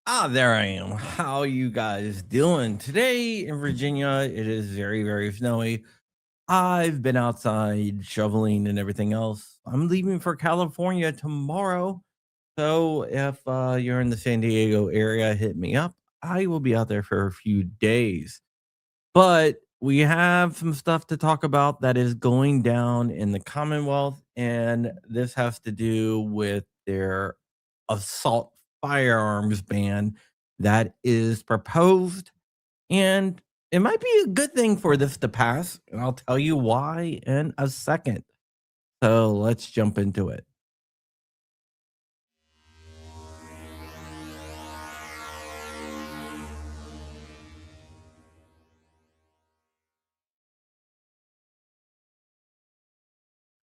There I am. How you guys doing? Today in Virginia, it is very, very snowy. I've been outside shoveling and everything else. I'm leaving for California tomorrow. So if you're in the San Diego area, hit me up. I will be out there for a few days. But we have some stuff to talk about that is going down in the Commonwealth, and this has to do with their assault firearms ban that is proposed. And it might be a good thing for this to pass, and I'll tell you why in a second. So let's jump into it.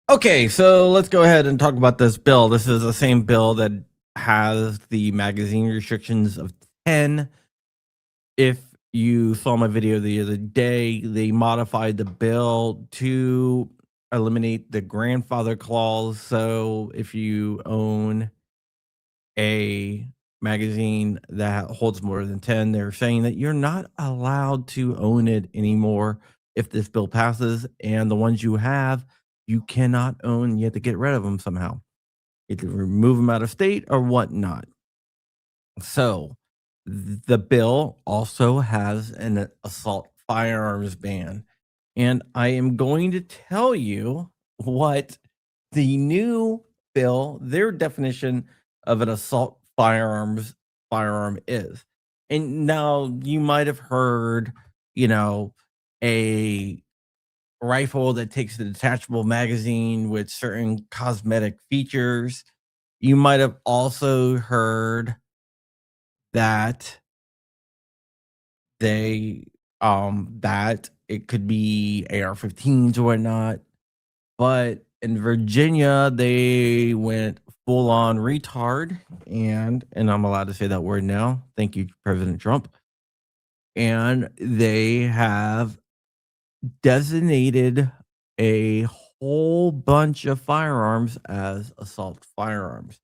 Okay, so let's go ahead and talk about this bill. This is the same bill that has the magazine restrictions of 10. If you saw my video the other day, they modified the bill to eliminate the grandfather clause. So if you own a magazine that holds more than 10, they're saying that you're not allowed to own it anymore if this bill passes. And the ones you have, you cannot own. You have to get rid of them somehow. You have to remove them out of state or whatnot. So the bill also has an assault firearms ban. And I am going to tell you what the new bill, their definition of an assault firearm is. And now you might have heard, you know, a rifle that takes a detachable magazine with certain cosmetic features. You might have also heard that that it could be AR-15s or whatnot. But in Virginia, they went full on retard, and I'm allowed to say that word now. Thank you, President Trump. And they have designated a whole bunch of firearms as assault firearms.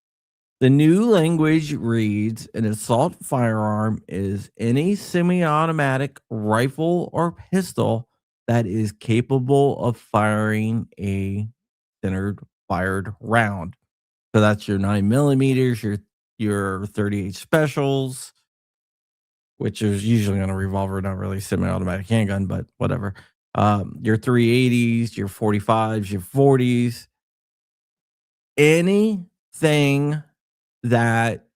The new language reads: an assault firearm is any semi automatic rifle or pistol that is capable of firing a centered fired round. So that's your 9 millimeters, your 38 specials, which is usually on a revolver, not really semi automatic handgun, but whatever. Your 380s, your 45s, your 40s, anything that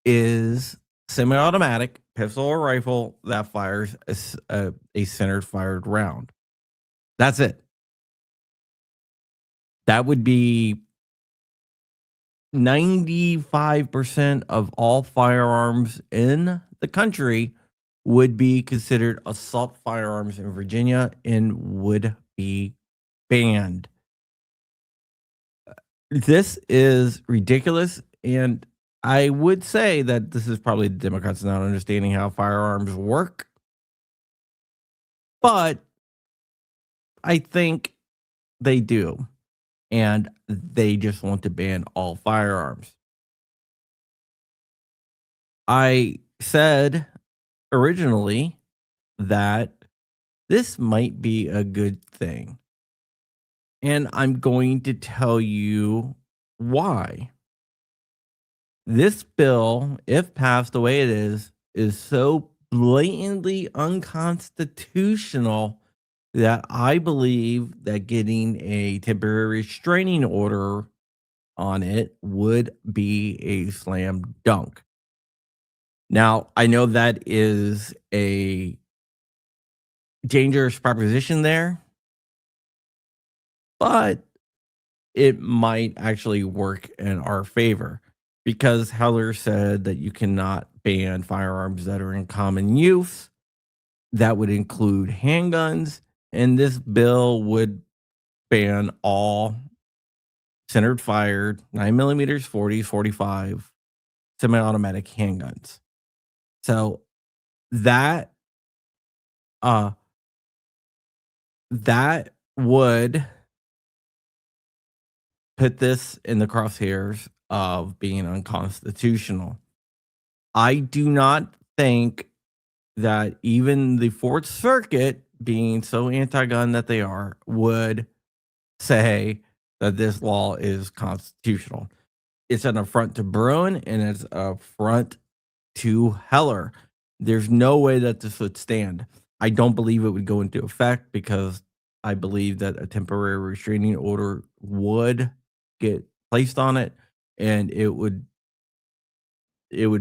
is semi-automatic pistol or rifle that fires a centered fired round. That's it. That would be 95% of all firearms in the country would be considered assault firearms in Virginia and would be banned. This is ridiculous, and I would say that this is probably the Democrats not understanding how firearms work, but I think they do, and they just want to ban all firearms. I said originally that this might be a good thing, and I'm going to tell you why. This bill, if passed the way it is so blatantly unconstitutional that I believe that getting a temporary restraining order on it would be a slam dunk. Now, I know that is a dangerous proposition there, but it might actually work in our favor because Heller said that you cannot ban firearms that are in common use. That would include handguns, and this bill would ban all centered fired 9 millimeters, 40, 45 semi automatic handguns. So that uh that would put this in the crosshairs of being unconstitutional. I do not think that even the Fourth Circuit, being so anti-gun that they are, would say that this law is constitutional. It's an affront to Bruin and it's an affront to Heller. There's no way that this would stand. I don't believe it would go into effect because I believe that a temporary restraining order would get placed on it and it would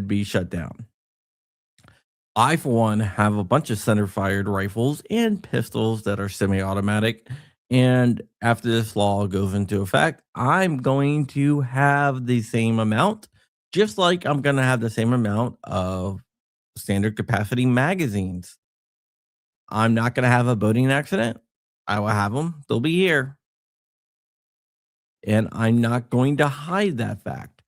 be shut down. I, for one, have a bunch of center fired rifles and pistols that are semi automatic. And after this law goes into effect, I'm going to have the same amount, just like I'm going to have the same amount of standard capacity magazines. I'm not going to have a boating accident. I will have them. They'll be here. And I'm not going to hide that fact.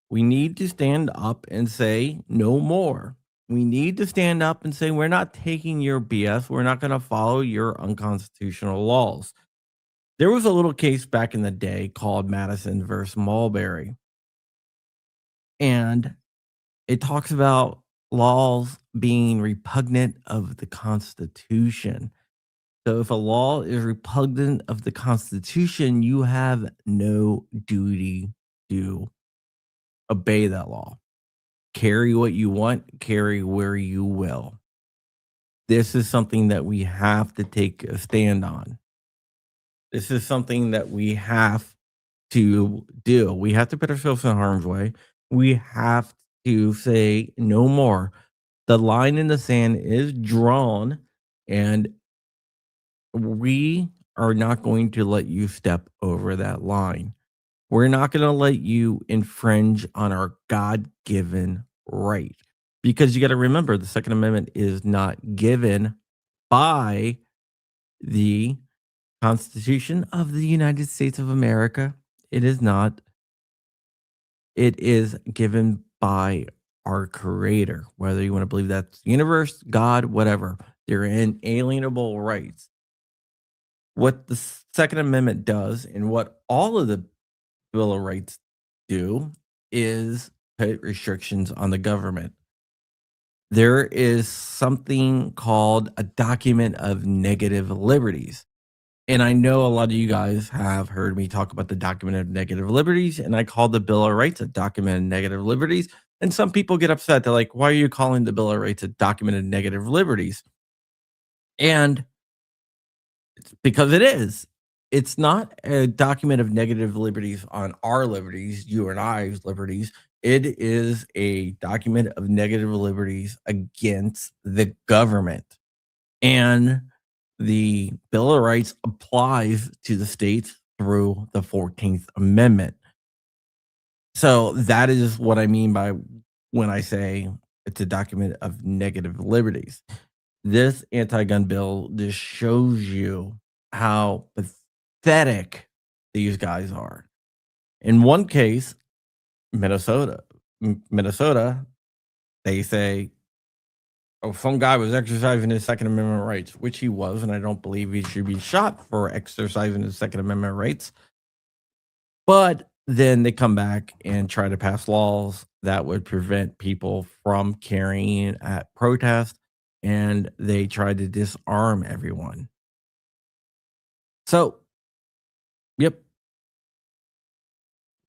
We need to stand up and say no more. We need to stand up and say we're not taking your BS. We're not going to follow your unconstitutional laws. There was a little case back in the day called Madison versus Mulberry, and it talks about laws being repugnant of the Constitution. So if a law is repugnant of the Constitution, you have no duty to obey that law. Carry what you want, carry where you will. This is something that we have to take a stand on. This is something that we have to do. We have to put ourselves in harm's way. We have to say no more. The line in the sand is drawn, and we are not going to let you step over that line. We're not going to let you infringe on our God given right. Because you got to remember, the Second Amendment is not given by the Constitution of the United States of America. It is not. It is given by our Creator, whether you want to believe that's the universe, God, whatever. They're inalienable rights. What the Second Amendment does, and what all of the Bill of Rights do, is put restrictions on the government. There is something called a document of negative liberties. And I know a lot of you guys have heard me talk about the document of negative liberties, and I call the Bill of Rights a document of negative liberties. And some people get upset. They're like, why are you calling the Bill of Rights a document of negative liberties? And it's because it is. It's not a document of negative liberties on our liberties, you and I's liberties. It is a document of negative liberties against the government. And the Bill of Rights applies to the states through the 14th Amendment. So that is what I mean by when I say it's a document of negative liberties. This anti-gun bill just shows you how pathetic these guys are. In one case, Minnesota, they say, oh, some guy was exercising his Second Amendment rights, which he was, and I don't believe he should be shot for exercising his Second Amendment rights. But then they come back and try to pass laws that would prevent people from carrying at protest, and they try to disarm everyone. So, yep.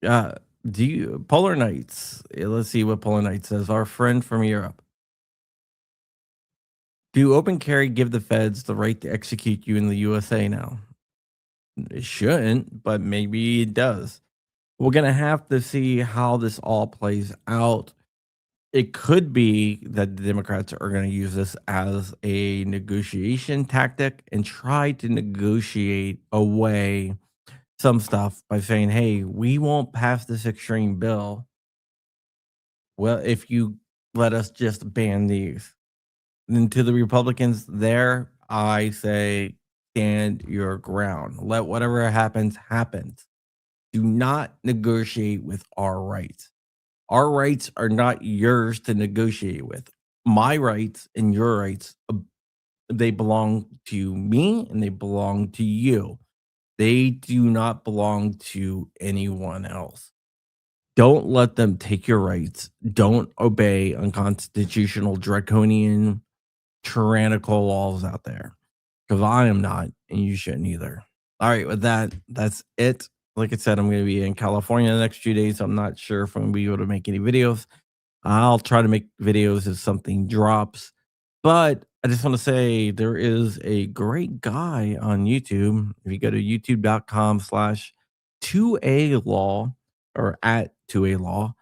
Do you Polar Knights? Let's see what Polar Knight says. Our friend from Europe. Do open carry give the feds the right to execute you in the USA now? It shouldn't, but maybe it does. We're going to have to see how this all plays out. It could be that the Democrats are going to use this as a negotiation tactic and try to negotiate away some stuff by saying, hey, we won't pass this extreme bill. Well, if you let us just ban these. And to the Republicans there, I say stand your ground. Let whatever happens, happens. Do not negotiate with our rights. Our rights are not yours to negotiate with. My rights and your rights, they belong to me and they belong to you. They do not belong to anyone else. Don't let them take your rights. Don't obey unconstitutional, draconian, tyrannical laws out there, because I am not, and you shouldn't either. All right, with that, that's it. Like I said, I'm going to be in California the next few days. I'm not sure if I'm going to be able to make any videos. I'll try to make videos if something drops. But I just want to say there is a great guy on YouTube. If you go to youtube.com/2A law or at 2A law,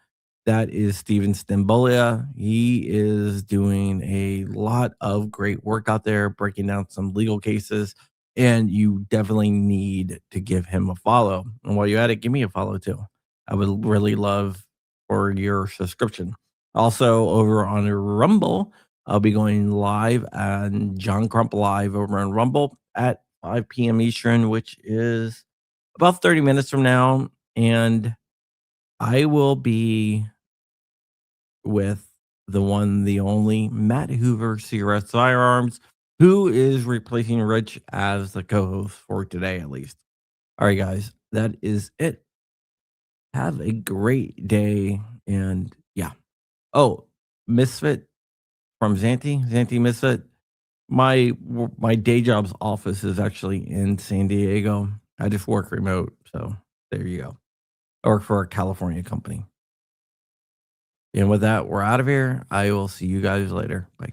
that is Steven Stimbolia. He is doing a lot of great work out there, breaking down some legal cases, and you definitely need to give him a follow. And while you're at it, give me a follow too. I would really love for your subscription. Also, over on Rumble, I'll be going live on John Crump Live over on Rumble at 5 p.m. Eastern, which is about 30 minutes from now. And I will be with the one, the only Matt Hoover, Cigarette Firearms, who is replacing Rich as the co host for today, at least. All right, guys, that is it. Have a great day. And yeah. Oh, Misfit from Zanti Misfit. My day job's office is actually in San Diego. I just work remote. So there you go. I work for a California company. And with that, we're out of here. I will see you guys later. Bye.